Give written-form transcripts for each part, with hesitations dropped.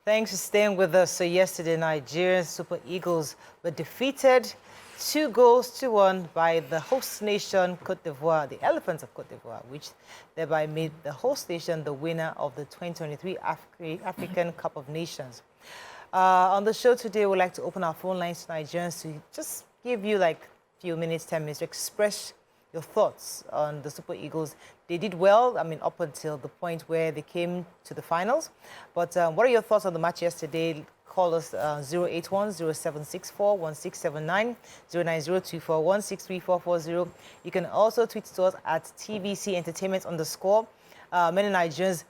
Thanks for staying with us. So yesterday, Nigerian Super Eagles were defeated 2-1 by the host nation, Cote d'Ivoire, the Elephants of Cote d'Ivoire, which thereby made the host nation the winner of the 2023 African Cup of Nations. On the show today, we'd like to open our phone lines to Nigerians to just give you like a few minutes, 10 minutes to express your thoughts on the Super Eagles. They did well, I mean, up until the point where they came to the finals. But what are your thoughts on the match yesterday? Call us 081-0764-1679, 09024-163440. You can also tweet to us at TVC Entertainment _. Many Nigerians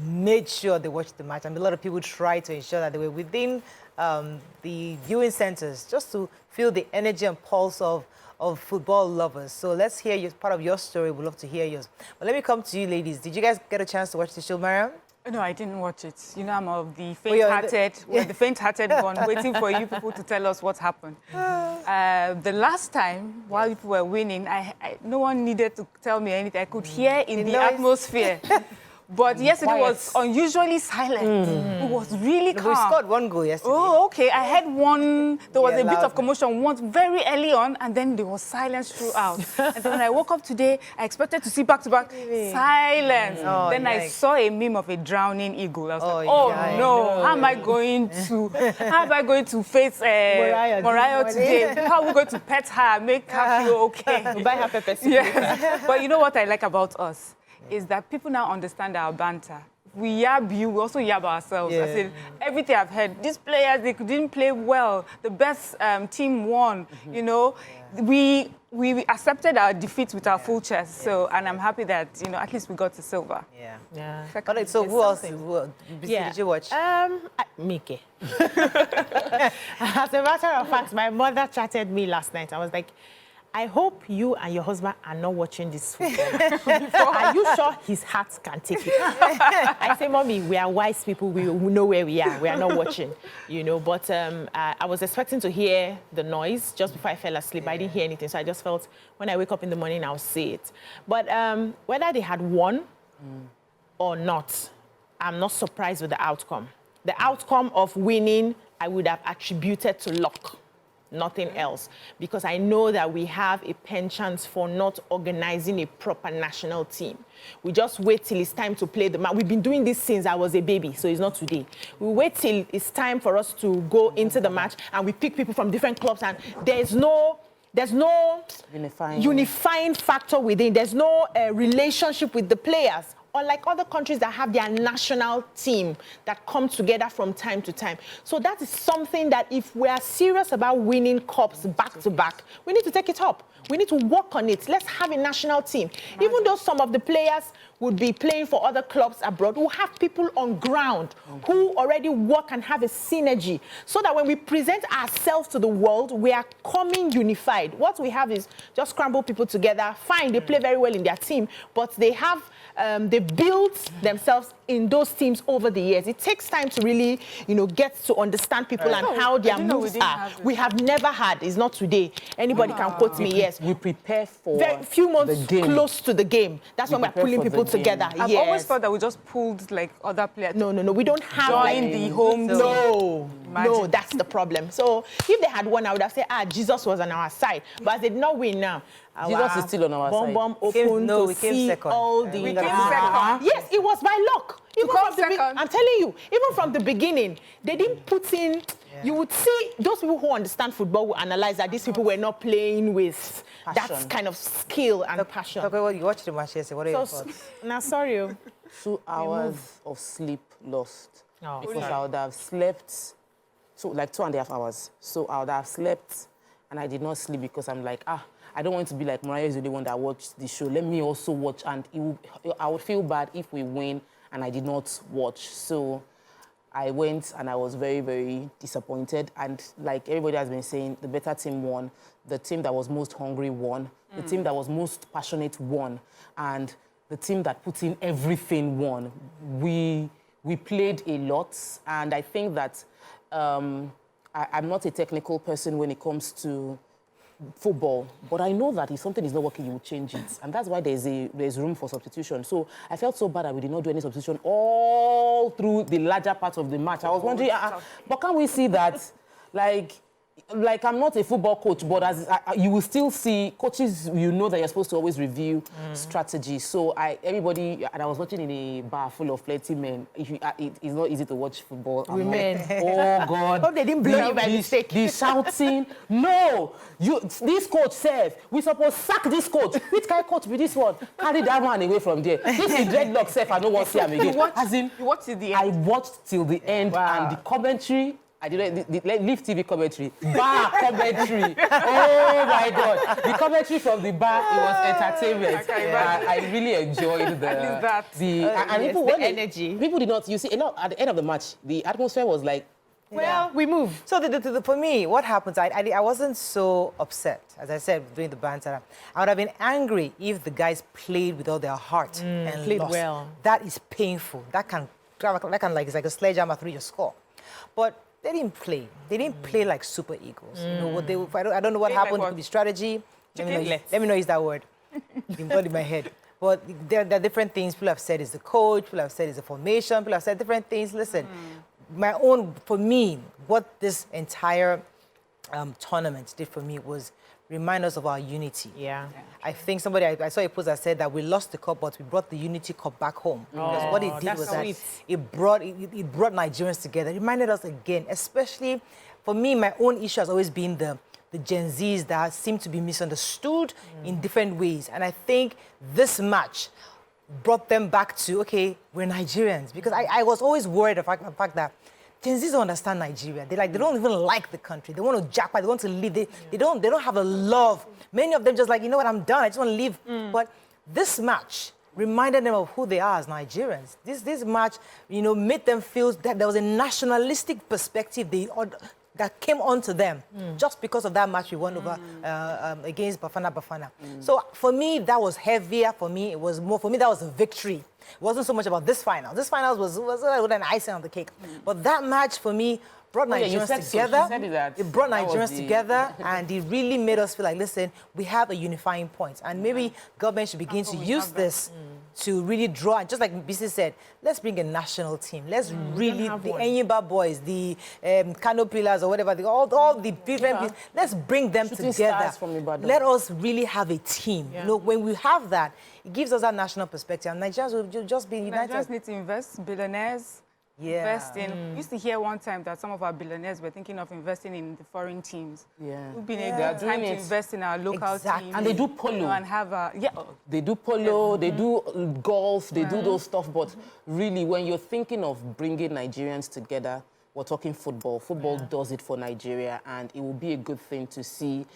made sure they watched the match. I mean, a lot of people tried to ensure that they were within the viewing centers just to feel the energy and pulse of football lovers. So let's hear part of your story. We'd love to hear yours. But let me come to you, ladies. Did you guys get a chance to watch the show, Mariam? No, I didn't watch it. You know, I'm of the faint-hearted, the faint-hearted one, waiting for you people to tell us what happened. The last time, while people were winning, no one needed to tell me anything. I could hear in the atmosphere. But yesterday was unusually silent. It was really calm. We scored 1 goal yesterday. Oh, okay. I had one. There was a bit of commotion once very early on, and then there was silence throughout. And then when I woke up today, I expected to see back-to-back silence. Oh, then I saw a meme of a drowning eagle. I was like, oh no, how am I going to face Morayo today? How are we going to pet her, make her feel okay? Buy her pepper soup. Yes. But you know what I like about us? Is that people now understand our banter. We yab you, we also yab ourselves. I said, everything I've heard, these players, they didn't play well. The best team won, you know. We accepted our defeat with our full chest. So, and I'm happy that, you know, at least we got to silver. But so who else did you watch? Mike. As a matter of fact, my mother chatted me last night. I was like, I hope you and your husband are not watching this football. Are you sure his heart can take it? I say, Mommy, we are wise people. We know where we are. We are not watching, you know. But I was expecting to hear the noise just before I fell asleep. I didn't hear anything. So I just felt when I wake up in the morning, I'll see it. But whether they had won or not, I'm not surprised with the outcome. The outcome of winning, I would have attributed to luck. Nothing else, because I know that we have a penchant for not organizing a proper national team. We just wait till it's time to play the match. We've been doing this since I was a baby, so it's not today. We wait till it's time for us to go into the match, and we pick people from different clubs, and there's no unifying factor within. There's no relationship with the players. Unlike other countries that have their national team that come together from time to time. So that is something that if we are serious about winning cups back-to-back, we need to take it up. We need to work on it. Let's have a national team. Even though some of the players would be playing for other clubs abroad, we'll have people on ground who already work and have a synergy so that when we present ourselves to the world, we are coming unified. What we have is just scramble people together. Fine, they play very well in their team, but they have they built themselves in those teams over the years. It takes time to really, you know, get to understand people and how their moves are. We have never had, it's not today. Anybody can quote me, yes. We prepare for very few months close to the game. That's when we're pulling people together. I've always thought that we just pulled like other players. No, we don't have join the home team. No, that's the problem. So if they had won, I would have said, Jesus was on our side. But as they did not win now, Jesus is still on our side. We came second. All the we came second. Yes, it was by luck. Even from I'm telling you, even from the beginning, they didn't put in. You would see those people who understand football will analyze that these people were not playing with that kind of skill and passion. Okay, well, you watched the match yesterday. What are your thoughts? Now, sorry. 2 hours of sleep lost. Because I would have slept, like 2.5 hours. So I would have slept, and I did not sleep because I'm like, I don't want to be like Morayo is the only one that watched the show. Let me also watch, and I would feel bad if we win and I did not watch. So I went and I was very, very disappointed. And like everybody has been saying, the better team won. The team that was most hungry won. The team that was most passionate won. And the team that put in everything won. We played a lot, and I think that I'm not a technical person when it comes to football, but I know that if something is not working, you will change it. And that's why there's room for substitution. So I felt so bad that we did not do any substitution all through the larger part of the match. I was wondering, but can we see that, like I'm not a football coach, but as you will still see coaches, you know that you're supposed to always review strategy. So everybody, and I was watching in a bar full of plenty men. It's not easy to watch football. Women. Oh God! Hope they didn't blow you by mistake. The shouting. No, this coach said we supposed sack this coach. Which kind of coach be this one? Carry that man away from there. This is dreadlock self. I don't want to see him again. You watched till the end. I watched till the end, and the commentary. I didn't leave TV commentary. Bar commentary. Oh my God! The commentary from the bar, it was entertainment. I really enjoyed the energy. People did not. You see, at the end of the match, the atmosphere was like. Well, we move. So for me, what happens? I wasn't so upset, as I said during the banter. I would have been angry if the guys played with all their heart and played lost. well. That is painful. That can it's like a sledgehammer through your skull. But they didn't play. They didn't play like super Eagles. You know what I don't know what happened. It could be strategy. Let me know is that word. It's not in my head. But there are different things. People have said it's the coach. People have said it's the formation. People have said different things. Listen, for me, what this entire tournament did for me was remind us of our unity. Yeah. I think I saw a post that said that we lost the cup, but we brought the unity cup back home. Because what it did was that it brought Nigerians together. It reminded us again, especially for me, my own issue has always been the Gen Zs that seem to be misunderstood in different ways. And I think this match brought them back to, okay, we're Nigerians. Because I was always worried about the fact that Gen Zs don't understand Nigeria. They don't even like the country. They want to jackpot. They want to leave. They don't have a love. Many of them just like, you know what, I'm done. I just want to leave. But this match reminded them of who they are as Nigerians. This match, made them feel that there was a nationalistic perspective that came onto them just because of that match we won over against Bafana. So for me, that was heavier. For me, that was a victory. It wasn't so much about this final. This final was an icing on the cake. But that match, for me, brought Nigerians together. It brought Nigerians together, and it really made us feel like, listen, we have a unifying point. And maybe government should begin to use this to really draw, and just like BC said, let's bring a national team. Let's really, the Enyimba boys, the Kano Pillars or whatever, all the different, let's bring them together. Let us really have a team. When we have that, it gives us that national perspective, and Nigerians will just be united. Nigerians need to invest, billionaires. Invest in. Used to hear one time that some of our billionaires were thinking of investing in the foreign teams. We've been able to invest in our local teams. And they do polo. And have they do polo, they do golf, they do those stuff. But really, when you're thinking of bringing Nigerians together, we're talking football. Football does it for Nigeria, and it will be a good thing to see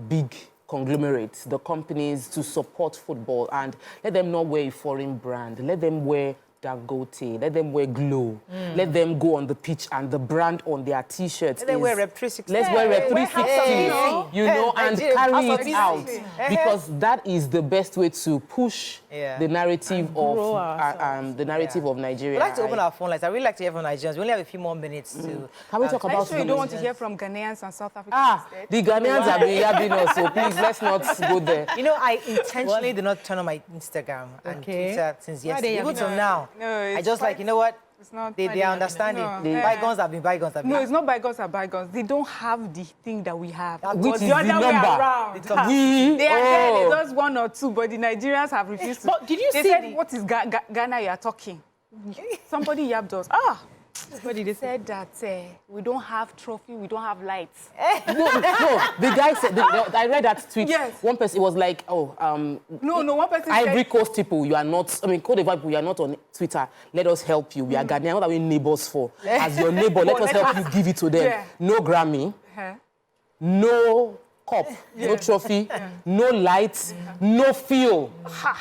big conglomerates, the companies, to support football and let them not wear a foreign brand. Let them wear Dangote, let them wear Glow, let them go on the pitch and the brand on their T-shirts. Let them wear Rep 360. Let's wear Rep 360, and carry it out. Because that is the best way to push the narrative of Nigeria. We'd like to open our phone lines. I really like to hear from Nigerians. We only have a few more minutes to... Can we talk about... you don't want to hear from Ghanaians and South Africans instead? The Ghanaians have been yabbing us, so please, let's not go there. I intentionally did not turn on my Instagram and Twitter since yesterday. Even till now. No, I just like, you know what? It's not they understand it. The bygones have been bygones. No, it's not bygones are bygones. They don't have the thing that we have. Which is the other way around. They are there, just one or two, but the Nigerians have refused to. But did you see? They said, what is Ghana you are talking? Somebody yabbed us. They said that we don't have trophy, we don't have lights. No, the guy said, I read that tweet. Yes. One person, it was like, no, one person Ivory said... Coast people, you are not, Cote d'Ivoire people, you are not on Twitter. Let us help you. We are Ghanaian. What are we neighbors for? As your neighbor, let us help you give it to them. Yeah. No Grammy, no cup, no trophy, no lights, no fuel.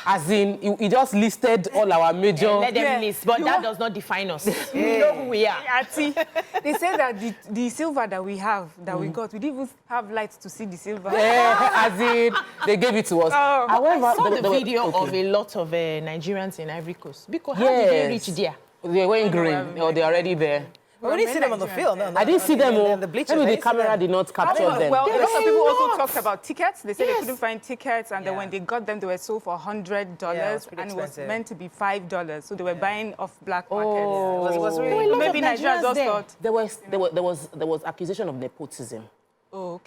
As in, he just listed all our major... Let them list, but that does not define us. We know who we are. They say that the silver that we have, that we got, we didn't even have lights to see the silver. As in, they gave it to us. However, I saw the video of a lot of Nigerians in Ivory Coast. Because how did they reach there? They were in green, or they're already there. Well, we didn't see them on the field. I didn't see them. On the bleachers. Maybe the camera did not capture them. Well, some people also talked about tickets. They said they couldn't find tickets, and then when they got them, they were sold for $100, and it was meant to be $5. So they were buying off black market. It was really... Maybe Nigerians just thought... There was accusation of nepotism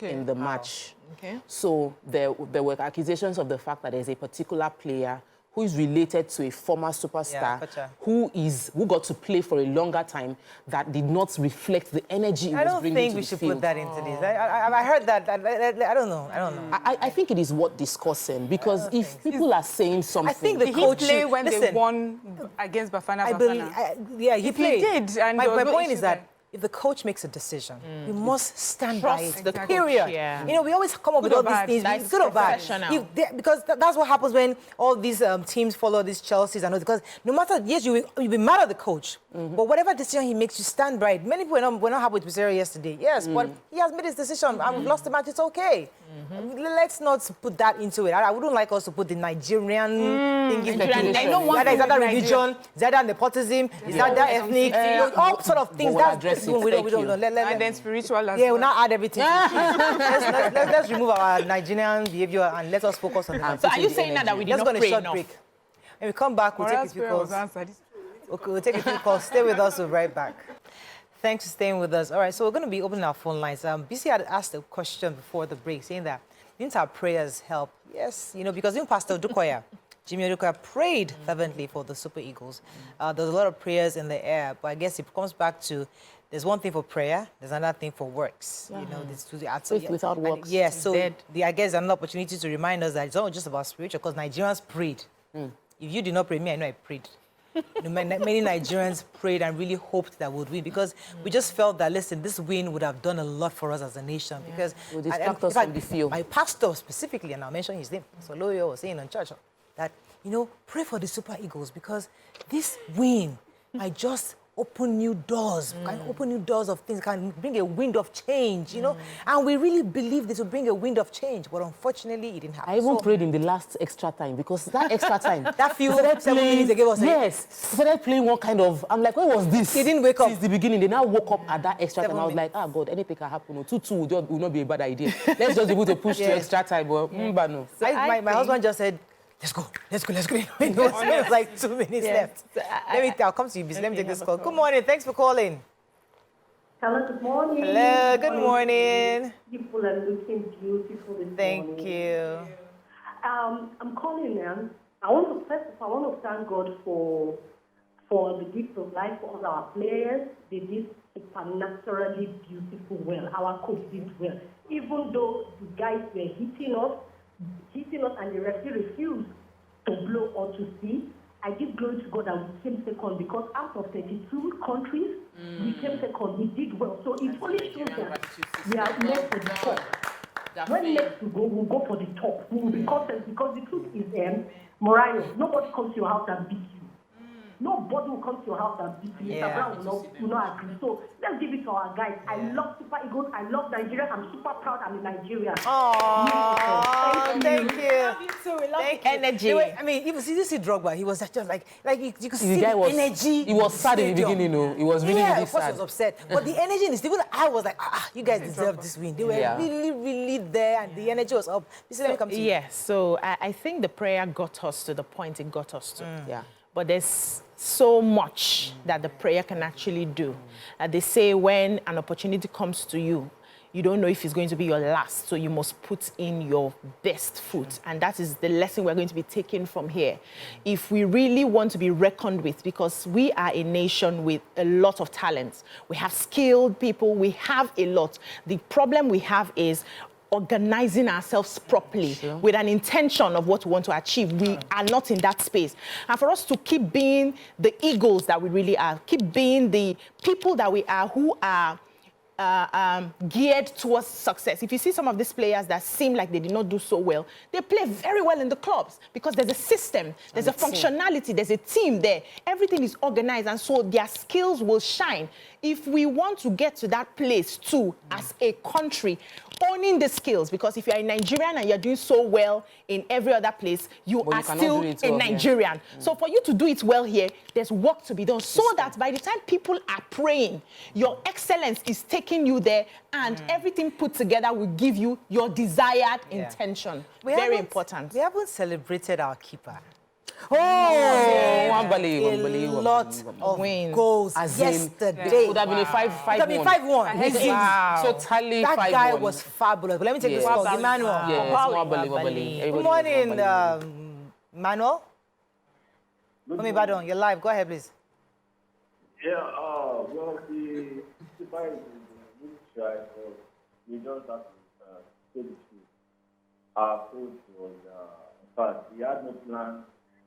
in the match. Okay. So there were accusations of the fact that there's a particular player who is related to a former superstar who got to play for a longer time that did not reflect the energy it was bringing to the field. I don't think we should put that into this. I heard that. I don't know. I think it is worth discussing because if people are saying something... I think the coach... He played when they won against Bafana. He played. He did. And my point is that if the coach makes a decision, you must stand by it. The period. Yeah. You know, we always come up with all these things, good or bad. Because that's what happens when all these teams follow these Chelseas and all. Because no matter, yes, you'll be mad at the coach, but whatever decision he makes, you stand by it. Many people were not happy with Morayo yesterday. Yes, but he has made his decision. I've lost the match. It's okay. Let's not put that into it. I wouldn't like us to put the Nigerian thing in the is that religion? Is that nepotism? Is that ethnic? All sort of things. We don't. And then spiritual as well. Yeah, we'll not add everything. let's remove our Nigerian behavior and let us focus on the So are you saying that we did not pray enough? Break. When we come back, we'll take a few calls. Okay, we'll take a few calls. Stay with us. We'll be right back. Thanks for staying with us. All right, so we're going to be opening our phone lines. BC had asked a question before the break, saying that didn't our prayers help? Yes, you know, because even Pastor Odukoya, Jimmy Odukoya prayed fervently for the Super Eagles. There's a lot of prayers in the air, but I guess it comes back to there's one thing for prayer, there's another thing for works. You know, faith without works. Yes, so I guess another opportunity to remind us that it's not just about spiritual, because Nigerians prayed. If you did not pray, I know I prayed. Many Nigerians prayed and really hoped that we would win, because we just felt that, listen, this win would have done a lot for us as a nation. Because my pastor specifically, and I'll mention his name, so Loyo was saying in church that, you know, pray for the Super Eagles, because this win might just open new doors, can open new doors of things, can bring a wind of change, you know. And we really believe this will bring a wind of change, but unfortunately it didn't happen. I even prayed in the last extra time, because that extra time, that few 7 minutes they gave us. Yes, started playing one kind of, I'm like, what was this? They didn't wake up. Since the beginning, they now woke up at that extra time. I was like, ah, God, anything can happen. 2-2 will not be a bad idea. Let's just be able to push to extra time. But, no. So my husband just said, let's go. It was like 2 minutes left. I'll come to you, let me take this call. Good morning, thanks for calling. Hello, good morning. Hello, good morning. People are looking beautiful this morning. Thank you. I'm calling them. I want to thank God for the gift of life for all our players. They did supernaturally beautiful well. Our coach did well. Even though the guys were hitting us and the referee refused to blow or to see, I give glory to God that we came second, because out of 32 countries, we came second. We did well. So it only shows that we are next for the top. When next we go, we'll go for the top. We will be content, because the truth is, Morayo, nobody comes to your house and beats you. Nobody will come to your house and beat you. Mr. Brown will not agree. So let's give it to our guys. I love Super Eagles. I love Nigeria. I'm super proud I'm in Nigeria. Oh, thank you. Love you too. We love the energy. I mean, you see Drogba, he was just like you could see the energy. He was sad in the beginning, though. He was really, really sad. He was upset. But the energy in the stadium, I was like, you guys deserve this win. They were really, really there, and the energy was up. Let me come to you. Yes, so I think the prayer got us to the point it got us to. Yeah. But there's so much that the prayer can actually do. They say when an opportunity comes to you, you don't know if it's going to be your last, so you must put in your best foot. And that is the lesson we're going to be taking from here. If we really want to be reckoned with, because we are a nation with a lot of talent. We have skilled people, we have a lot. The problem we have is organizing ourselves properly with an intention of what we want to achieve. We are not in that space. And for us to keep being the eagles that we really are, keep being the people that we are, who are geared towards success. If you see some of these players that seem like they did not do so well, they play very well in the clubs because there's a system, there's a functionality, there's a team there. Everything is organized, and so their skills will shine if we want to get to that place too, as a country, owning the skills, because if you're a Nigerian and you're doing so well in every other place, you are still a Nigerian. So for you to do it well here, there's work to be done so that by the time people are praying, your excellence is taking you there, and everything put together will give you your desired intention. Very important. We haven't celebrated our keeper. Oh, a lot of wins. Goals yesterday. It would have been a 5-1. It would have been 5-1. Wow. Totally 5-1. That guy was fabulous. But let me take this call. Emmanuel. Yes, Nwabali. Good morning, Emmanuel. You're live. Go ahead, please. Yeah, well, the super is really shy, so we just have to say the truth. Our coach was, in fact, he had no plan,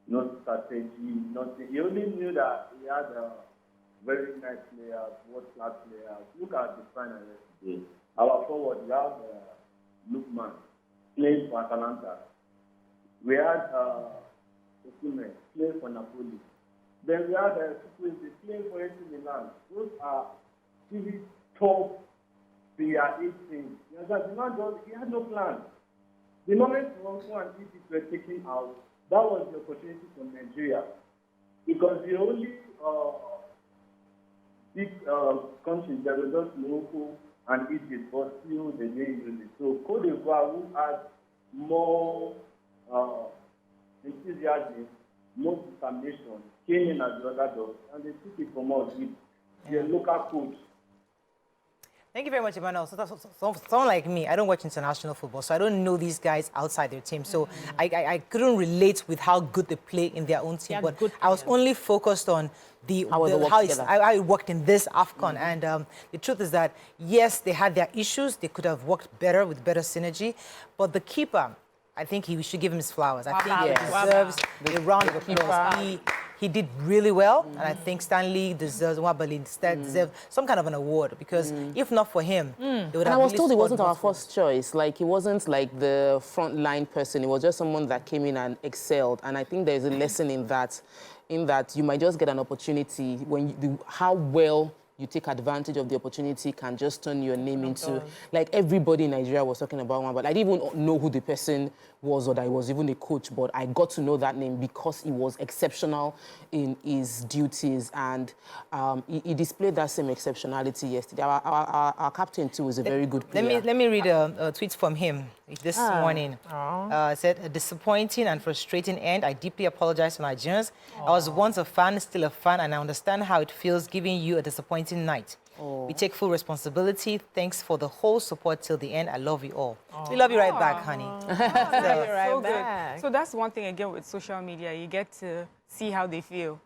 no strategy, nothing. He only knew that he had very nice players, world-class players. Look at the final yesterday. Our forward, we have Lukman playing for Atalanta. We had Okume playing for Napoli. Then we had people playing for AC Milan. Those are really top Serie A teams. He had no plan. The moment Morocco and Egypt were taken out, that was the opportunity for Nigeria. Because the only big countries that were just Morocco and Egypt, but still they didn't use it. So Cote d'Ivoire, who had more enthusiasm, more determination, came in as the other dogs, and they took it from us with their local coach. Thank you very much, Emmanuel. Someone like me, I don't watch international football, so I don't know these guys outside their team. So I couldn't relate with how good they play in their own team. But I was only focused on how it worked in this Afcon. And the truth is that, yes, they had their issues. They could have worked better with better synergy. But the keeper, I think we should give him his flowers. I think he deserves a round of applause. He did really well, and I think Stanley Nwabali deserves some kind of an award, because if not for him, they would have. And I was told he wasn't our first choice. Like, he wasn't like the frontline person. He was just someone that came in and excelled. And I think there's a lesson in that you might just get an opportunity when how well you take advantage of the opportunity can just turn your name into, like, everybody in Nigeria was talking about one, but I didn't even know who the person was or that he was even a coach, but I got to know that name because he was exceptional in his duties, and he displayed that same exceptionality yesterday. Our captain, too, is a very good player. Let me read a tweet from him this morning. It said, "A disappointing and frustrating end. I deeply apologize to Nigerians. I was once a fan, still a fan, and I understand how it feels giving you a disappointing night. We take full responsibility. Thanks for the whole support till the end. I love you all." We love you right back, honey. So good. So that's one thing, again, with social media. You get to see how they feel.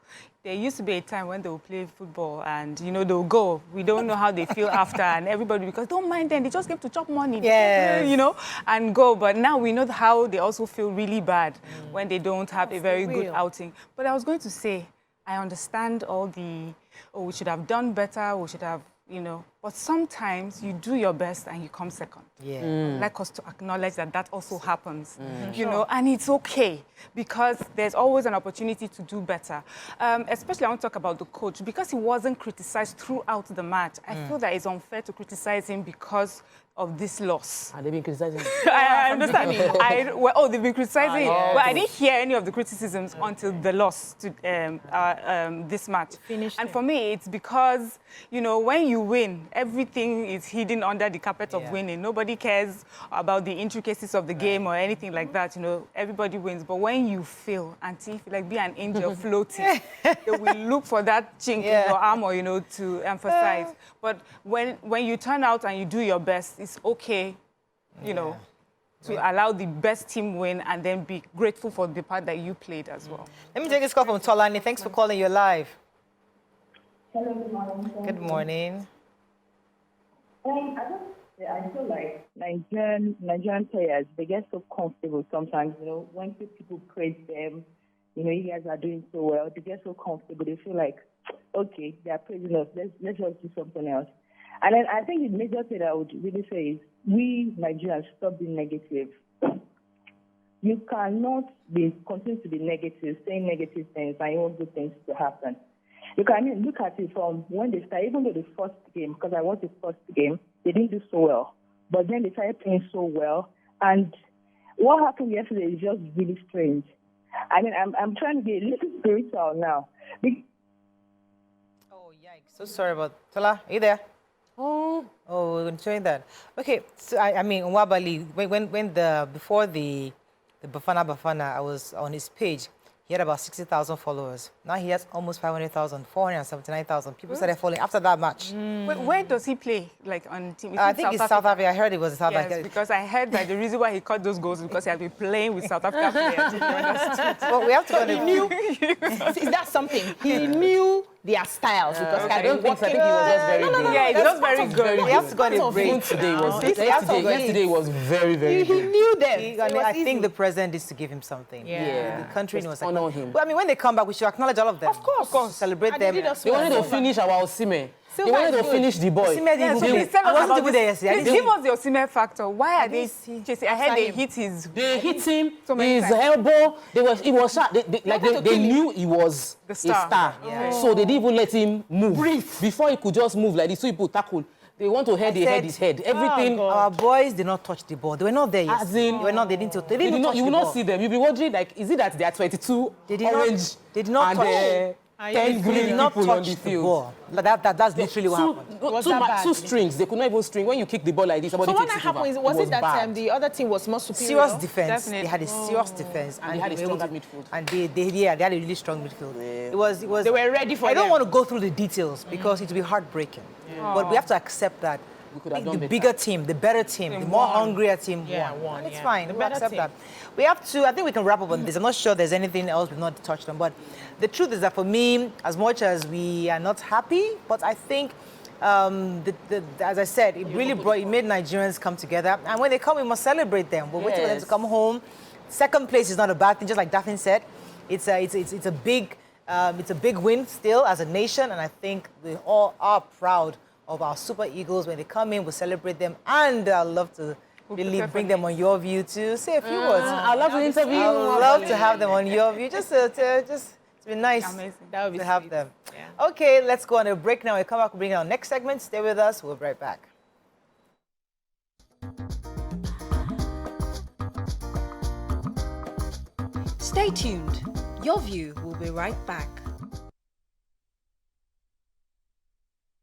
There used to be a time when they would play football and, you know, they'll go. We don't know how they feel after, and everybody, because don't mind them, they just came to chop money, you know, and go. But now we know how they also feel really bad when they don't have a very good outing. But I was going to say, I understand all the, we should have done better, we should have, you know, but sometimes you do your best and you come second. I'd like us to acknowledge that also happens, you know, and it's okay, because there's always an opportunity to do better. Especially I want to talk about the coach, because he wasn't criticized throughout the match. I feel that it's unfair to criticize him because of this loss. And they've been criticizing him. I understand. They've been criticizing him. But I didn't hear any of the criticisms until the loss to this match. And for me, it's because, you know, when you win, everything is hidden under the carpet of winning. Nobody cares about the intricacies of the game or anything like that. You know, everybody wins. But when you fail, Auntie, if you like be an angel floating, they will look for that chink in your armor, you know, to emphasize. But when you turn out and you do your best, it's okay, you know, to allow the best team win and then be grateful for the part that you played as well. Let me take this call from Tolani. Thanks for calling. You're live. Hello, good morning. Good morning. I feel like Nigerian players, they get so comfortable sometimes, you know, when people praise them, you know, you guys are doing so well, they get so comfortable, they feel like, okay, they are praising us, let's just do something else. And then I think the major thing I would really say is, we Nigerians stop being negative. You cannot continue to be negative, saying negative things, and you want good things to happen. Because I mean, look at it from when they started, even though the first game, because I watched the first game, they didn't do so well. But then they started playing so well. And what happened yesterday is just really strange. I mean, I'm trying to be a little spiritual now. Oh, yikes. So sorry about Tola, are you there? Oh, we're enjoying that. Okay, so I mean, Nwabali, before the Bafana, I was on his page. He had about 60,000 followers. Now he has almost 500,000, 479,000. People started following after that match. Where does he play? Like on team? I think it's South Africa. I heard it was South Yes, Africa. because I heard that the reason why he caught those goals is because he had been playing with South Africa players. But we have to go He knew. Is that something? He knew their styles because he I had don't been think so. I working. think he was just very good. Yeah, it was very good. We have to go on a break. Even today was Yesterday yesterday was very, very He good. knew them. I think the president needs to give him something. Yeah. The country Just knows. honor him. Well, I mean, when they come back, we should acknowledge all of them. Of course. Celebrate And them. they did us They wanted well. to finish our Osimhen. They Silva wanted is to good. finish the boy. Osimhen didn't Yeah, so even please play. tell I us wasn't about even there this. yesterday. I Please didn't give us the Osimhen factor. Why are they chasing? I heard they him. hit his... They hit him, So many his times. elbow. He was shot. They knew he was The a star. star. Yeah. So they didn't even let him move. Before he could just move like this, so people tackle. They want to head his head. Everything. Our boys did not touch the ball. They were not there As yesterday. in- They were not. They didn't touch you will the not ball. see them. You'll be wondering, like, is it that they are 22 They did not- orange they did not and touch- 10 They green did not people on touch the the field? ball. That's literally what happened. Was that bad? Two strings. They could not even string. When you kick the ball like this, somebody So what takes it happened over. is, was it that bad. the other team was more superior? Serious defense. Definitely. They had a serious defense, And they had a were able stronger to- midfield. And they had a really strong midfield. It was. They were ready for I don't them. want to go through the details because it will be heartbreaking. But we have to accept that. We could I have think done the better. bigger team, the better team, the more hungrier team won. And it's fine. The We better accept team. that. We have to. I think we can wrap up on this. I'm not sure there's anything else we've not touched on, but the truth is that for me, as much as we are not happy, but I think. As I said, it made Nigerians come together, and when they come, we must celebrate them. We're waiting for them to come home. Second place is not a bad thing, just like Daphne said. It's a big win still as a nation, and I think we all are proud of our Super Eagles. When they come in, we'll celebrate them, and I'd love to really bring them on Your View to say a few words. I'd love to interview. I would love to have them on Your View, just to be nice Amazing. That would be to have sweet. them. Yeah. Okay, let's go on a break now. We'll come back, we'll bring our next segment. Stay with us. We'll be right back. Stay tuned. Your View will be right back.